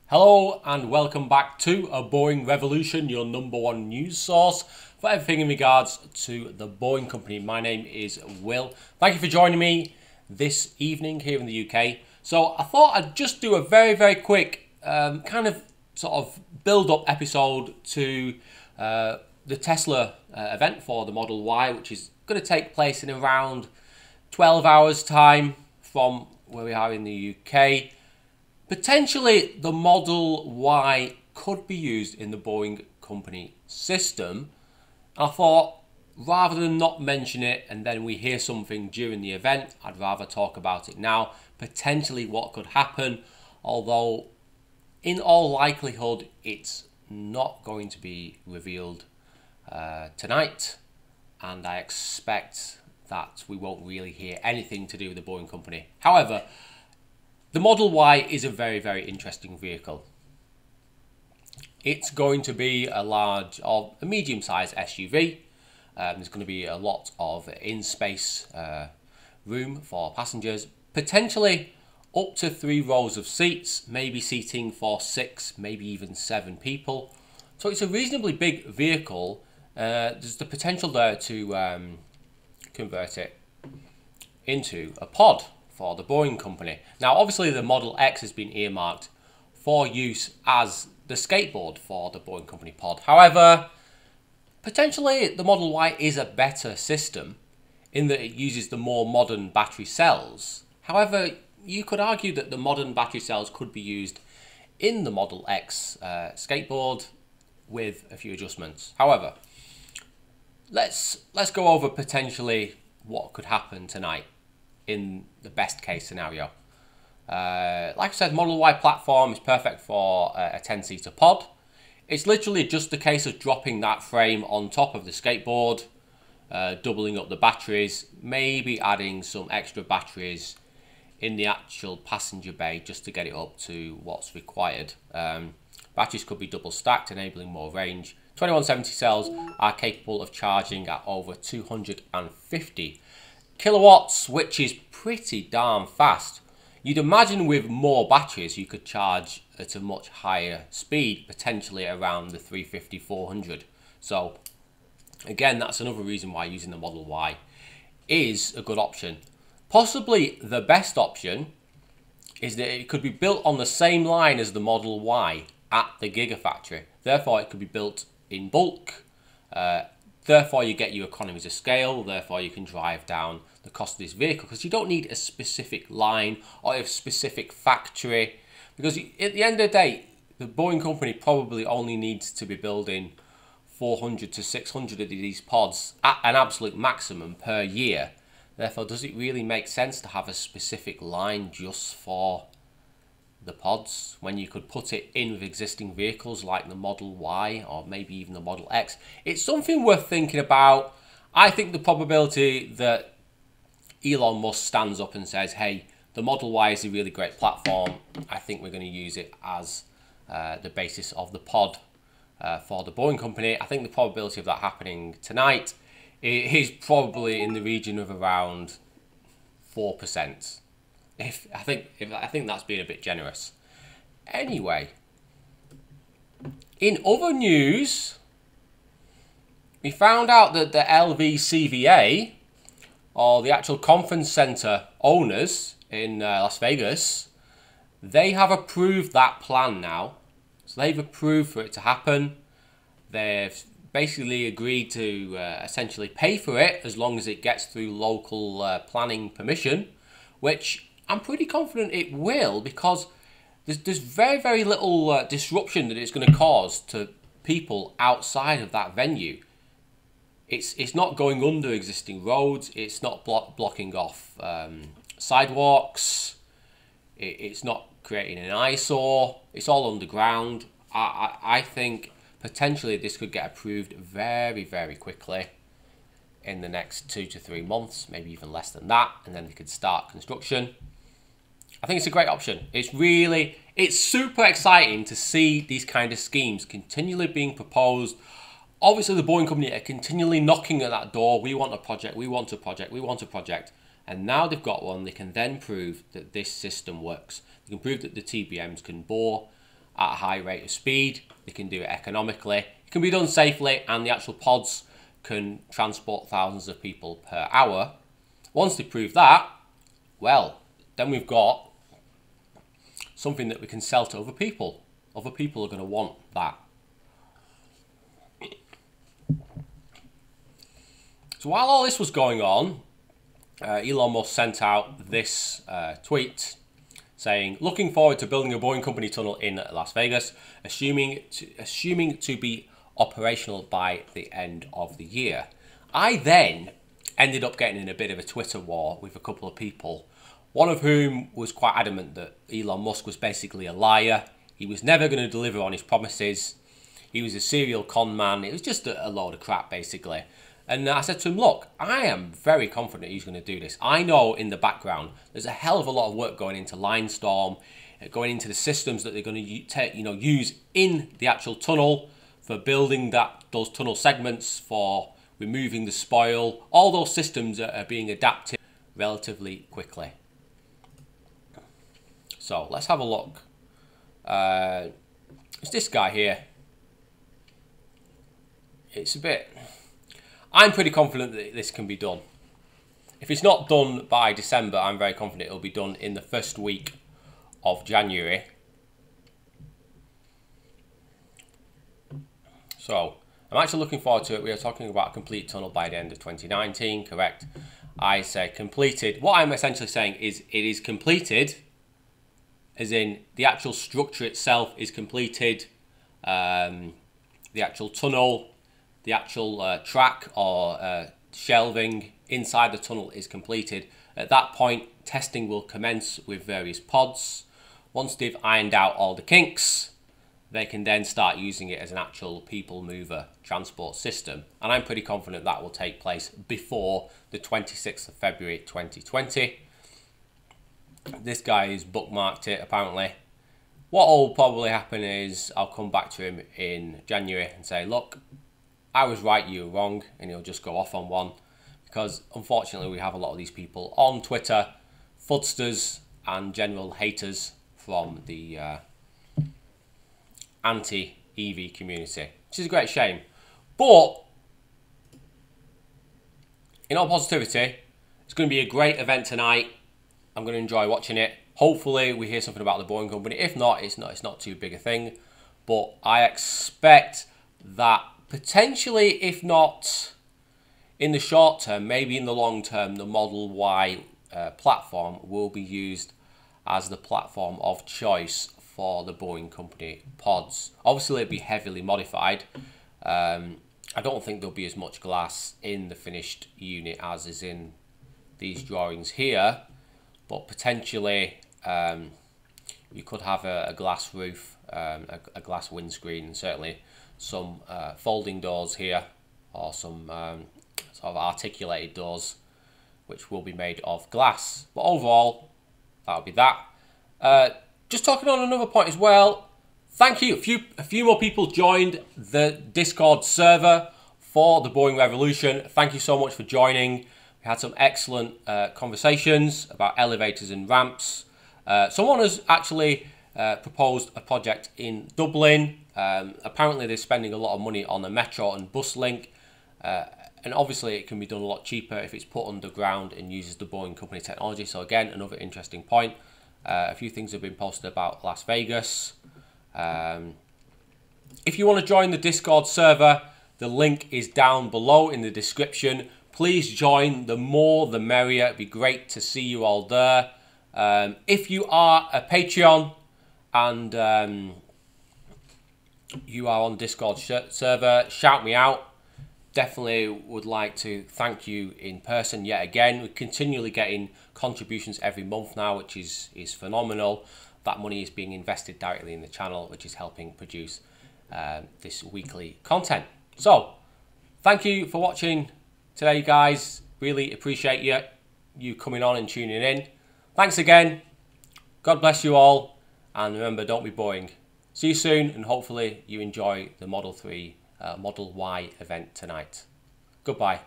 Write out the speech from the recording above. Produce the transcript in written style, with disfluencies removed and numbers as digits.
Hello and welcome back to A Boeing Revolution, your number one news source for everything in regards to the Boeing company. My name is Will. Thank you for joining me this evening here in the UK. So I thought I'd just do a very quick kind of sort of build-up episode to the Tesla event for the Model Y, which is going to take place in around 12 hours time from where we are in the UK. Potentially, the Model Y could be used in the Boeing company system. I thought, rather than not mention it and then we hear something during the event, I'd rather talk about it now. Potentially what could happen, although in all likelihood, it's not going to be revealed tonight. And I expect that we won't really hear anything to do with the Boeing company. However, the Model Y is a very interesting vehicle. It's going to be a medium-sized SUV. There's going to be a lot of in-space room for passengers, potentially up to 3 rows of seats, maybe seating for 6, maybe even 7 people. So it's a reasonably big vehicle. There's the potential there to convert it into a pod for the Boeing company. Now, obviously, the Model X has been earmarked for use as the skateboard for the Boeing company pod. However, potentially, the Model Y is a better system in that it uses the more modern battery cells. However, you could argue that the modern battery cells could be used in the Model X skateboard with a few adjustments. However, let's go over potentially what could happen tonight in the best case scenario. Like I said, Model Y platform is perfect for a 10-seater pod. It's literally just a case of dropping that frame on top of the skateboard, doubling up the batteries, maybe adding some extra batteries in the actual passenger bay just to get it up to what's required. Batteries could be double stacked, enabling more range. 2170 cells are capable of charging at over 250 kilowatts, which is pretty darn fast. You'd imagine with more batteries you could charge at a much higher speed, potentially around the 350, 400. So again, that's another reason why using the Model Y is a good option. Possibly the best option is that it could be built on the same line as the Model Y at the Gigafactory. Therefore, it could be built in bulk. Therefore, you get your economies of scale. Therefore, you can drive down the cost of this vehicle because you don't need a specific line or a specific factory. Because at the end of the day, the Boeing company probably only needs to be building 400 to 600 of these pods at an absolute maximum per year. Therefore, does it really make sense to have a specific line just for the pods when you could put it in with existing vehicles like the Model Y or maybe even the Model X? It's something worth thinking about. I think the probability that Elon Musk stands up and says, hey, the Model Y is a really great platform, I think we're going to use it as the basis of the pod for the Boeing company. I think the probability of that happening tonight is probably in the region of around 4%. I think that's being a bit generous. Anyway, in other news, we found out that the LVCVA, or the actual conference center owners in Las Vegas, they have approved that plan now. So they've approved for it to happen. They've basically agreed to essentially pay for it as long as it gets through local planning permission, which I'm pretty confident it will, because there's very little disruption that it's going to cause to people outside of that venue. It's not going under existing roads. It's not blocking off sidewalks. It's not creating an eyesore. It's all underground. I think potentially this could get approved very quickly in the next 2 to 3 months, maybe even less than that, and then they could start construction. I think it's a great option. It's super exciting to see these kind of schemes continually being proposed. Obviously, the Boeing company are continually knocking at that door. We want a project, we want a project, we want a project. And now they've got one, they can then prove that this system works. They can prove that the TBMs can bore at a high rate of speed. They can do it economically. It can be done safely, and the actual pods can transport thousands of people per hour. Once they prove that, well, then we've got something that we can sell to other people. Other people are going to want that. So while all this was going on, Elon Musk sent out this tweet saying, looking forward to building a Boring Company tunnel in Las Vegas, assuming to be operational by the end of the year. I then ended up getting in a bit of a Twitter war with a couple of people, one of whom was quite adamant that Elon Musk was basically a liar. He was never going to deliver on his promises. He was a serial con man. It was just a load of crap, basically. And I said to him, look, I am very confident he's going to do this. I know in the background there's a hell of a lot of work going into Linestorm, going into the systems that they're going to use in the actual tunnel for building those tunnel segments, for removing the spoil. All those systems are being adapted relatively quickly. So let's have a look. It's this guy here. It's a bit... I'm pretty confident that this can be done. If it's not done by December, I'm very confident it'll be done in the first week of January. So, I'm actually looking forward to it. We are talking about a complete tunnel by the end of 2019, correct? I say completed. What I'm essentially saying is it is completed, as in the actual structure itself is completed, the actual tunnel, the actual track or shelving inside the tunnel is completed. At that point, testing will commence with various pods. Once they've ironed out all the kinks, they can then start using it as an actual people mover transport system. And I'm pretty confident that will take place before the 26th of February 2020. This guy has bookmarked it, apparently. What will probably happen is I'll come back to him in January and say, look, I was right, you were wrong, and he'll just go off on one. Because unfortunately we have a lot of these people on Twitter, fudsters and general haters from the anti-EV community, which is a great shame. But in all positivity, it's going to be a great event tonight. I'm going to enjoy watching it. Hopefully we hear something about the Boring Company. If not, it's not too big a thing. But I expect that potentially, if not in the short term, maybe in the long term, the Model Y platform will be used as the platform of choice for the Boring Company pods. Obviously, it'll be heavily modified. I don't think there'll be as much glass in the finished unit as is in these drawings here, but potentially you could have a glass roof, a glass windscreen, and certainly some folding doors here, or some sort of articulated doors which will be made of glass. But overall, that'll be that. Just talking on another point as well, thank you. A few more people joined the Discord server for the Boring Revolution. Thank you so much for joining. We had some excellent conversations about elevators and ramps. Someone has actually proposed a project in Dublin. Apparently they're spending a lot of money on the metro and bus link. And obviously it can be done a lot cheaper if it's put underground and uses the Boring Company technology. So again, another interesting point. A few things have been posted about Las Vegas. If you want to join the Discord server, the link is down below in the description. Please join. The more, the merrier. It'd be great to see you all there. If you are a Patreon and you are on Discord server, shout me out. Definitely would like to thank you in person yet again. We're continually getting contributions every month now, which is phenomenal. That money is being invested directly in the channel, which is helping produce this weekly content. So, thank you for watching today, guys. Really appreciate you coming on and tuning in. Thanks again. God bless you all. And remember, don't be boring. See you soon, and hopefully you enjoy the Model Y event tonight. Goodbye.